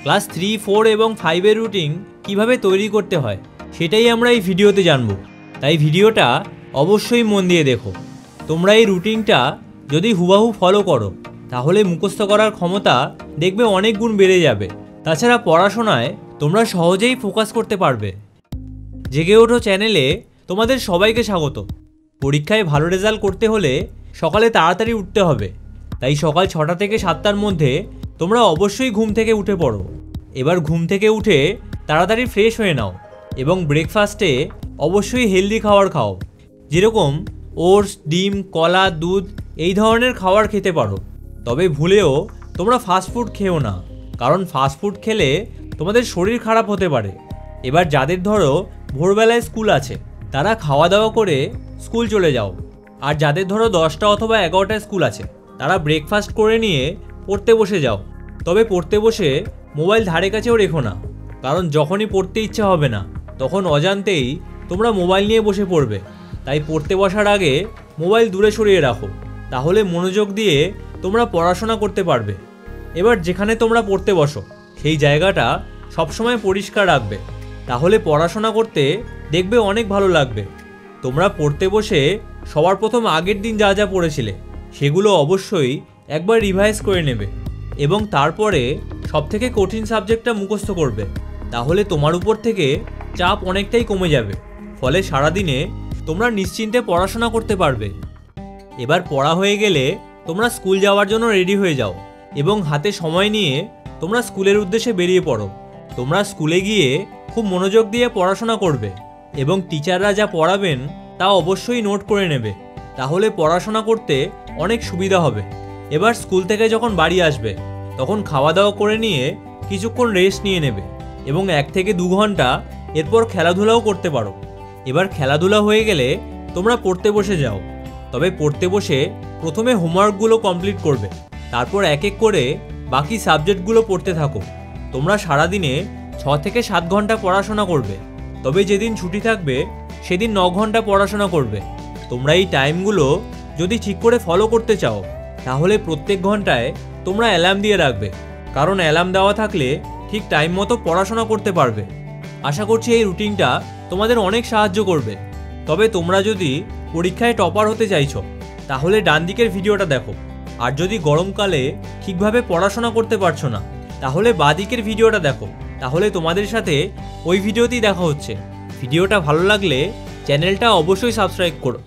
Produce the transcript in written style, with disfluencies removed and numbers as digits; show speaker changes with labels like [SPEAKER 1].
[SPEAKER 1] Class 3, 4 এবং 5 এর routine কিভাবে তৈরি করতে হয় সেটাই আমরা এই ভিডিওতে জানব। তাই ভিডিওটা অবশ্যই মন দিয়ে দেখো। তোমরা এই রুটিনটা যদি হুবহু ফলো করো তাহলে মুখস্থ করার ক্ষমতা দেখবে অনেক গুণ বেড়ে যাবে। তাছাড়া পড়াশোনায় তোমরা সহজেই ফোকাস করতে পারবে। জেগে ওঠো চ্যানেলে তোমাদের সবাইকে স্বাগত। পরীক্ষায় ভালো রেজাল্ট করতে হলে সকালে তাড়াতাড়ি উঠতে হবে। তাই সকাল 6টা থেকে 7টার মধ্যে তোমরা অবশ্যই ঘুম থেকে উঠে পড়ো। এবার ঘুম থেকে উঠে তাড়াতাড়ি ফ্রেশ হয়ে নাও এবং ব্রেকফাস্টে অবশ্যই হেলদি খাবার খাও, যেরকম ওটস, ডিম, কলা, দুধ এই ধরনের খাবার খেতে পারো। তবে ভুলেও তোমরা ফাস্টফুড খেও না, কারণ ফাস্টফুড খেলে তোমাদের শরীর খারাপ হতে পারে। এবার যাদের ধরো ভোরবেলায় স্কুল আছে তারা খাওয়া দাওয়া করে স্কুল চলে যাও, আর যাদের ধরো 10টা অথবা 11টায় স্কুল আছে তারা ব্রেকফাস্ট করে নিয়ে পড়তে বসে যাও। তবে পড়তে বসে মোবাইল ধারে কাছেও রেখো না, কারণ যখনই পড়তে ইচ্ছা হবে না তখন অজান্তেই তোমরা মোবাইল নিয়ে বসে পড়বে। তাই পড়তে বসার আগে মোবাইল দূরে সরিয়ে রাখো, তাহলে মনোযোগ দিয়ে তোমরা পড়াশোনা করতে পারবে। এবার যেখানে তোমরা পড়তে বসো সেই জায়গাটা সবসময় পরিষ্কার রাখবে, তাহলে পড়াশোনা করতে দেখবে অনেক ভালো লাগবে। তোমরা পড়তে বসে সবার প্রথম আগের দিন যা যা পড়েছিলে সেগুলো অবশ্যই একবার রিভাইজ করে নেবে এবং তারপরে সবথেকে কঠিন সাবজেক্টটা মুখস্থ করবে। তাহলে তোমার উপর থেকে চাপ অনেকটাই কমে যাবে, ফলে সারাদিনে তোমরা নিশ্চিন্তে পড়াশোনা করতে পারবে। এবার পড়া হয়ে গেলে তোমরা স্কুল যাওয়ার জন্য রেডি হয়ে যাও এবং হাতে সময় নিয়ে তোমরা স্কুলের উদ্দেশ্যে বেরিয়ে পড়ো। তোমরা স্কুলে গিয়ে খুব মনোযোগ দিয়ে পড়াশোনা করবে এবং টিচাররা যা পড়াবেন তা অবশ্যই নোট করে নেবে, তাহলে পড়াশোনা করতে অনেক সুবিধা হবে। এবার স্কুল থেকে যখন বাড়ি আসবে তখন খাওয়া দাওয়া করে নিয়ে কিছুক্ষণ রেস্ট নিয়ে নেবে এবং 1 থেকে 2 ঘন্টা এরপর খেলাধুলাও করতে পারো। এবার খেলাধুলা হয়ে গেলে তোমরা পড়তে বসে যাও। তবে পড়তে বসে প্রথমে হোমওয়ার্কগুলো কমপ্লিট করবে, তারপর এক এক করে বাকি সাবজেক্টগুলো পড়তে থাকো। তোমরা সারাদিনে 6 থেকে 7 ঘন্টা পড়াশোনা করবে, তবে যেদিন ছুটি থাকবে সেদিন 9 ঘন্টা পড়াশোনা করবে। তোমরা এই টাইমগুলো যদি ঠিক করে ফলো করতে চাও তাহলে প্রত্যেক ঘন্টায় তোমরা অ্যালার্ম দিয়ে রাখবে, কারণ অ্যালার্ম দেওয়া থাকলে ঠিক টাইম মতো পড়াশোনা করতে পারবে। আশা করছি এই রুটিনটা তোমাদের অনেক সাহায্য করবে। তবে তোমরা যদি পরীক্ষায় টপার হতে চাইছো তাহলে ডান দিকের ভিডিওটা দেখো, আর যদি গরমকালে ঠিকভাবে পড়াশোনা করতে পারছো না তাহলে বাঁ দিকের ভিডিওটা দেখো, তাহলে তোমাদের সাথে ওই ভিডিওতেই দেখা হচ্ছে। ভিডিওটা ভালো লাগলে চ্যানেলটা অবশ্যই সাবস্ক্রাইব করো।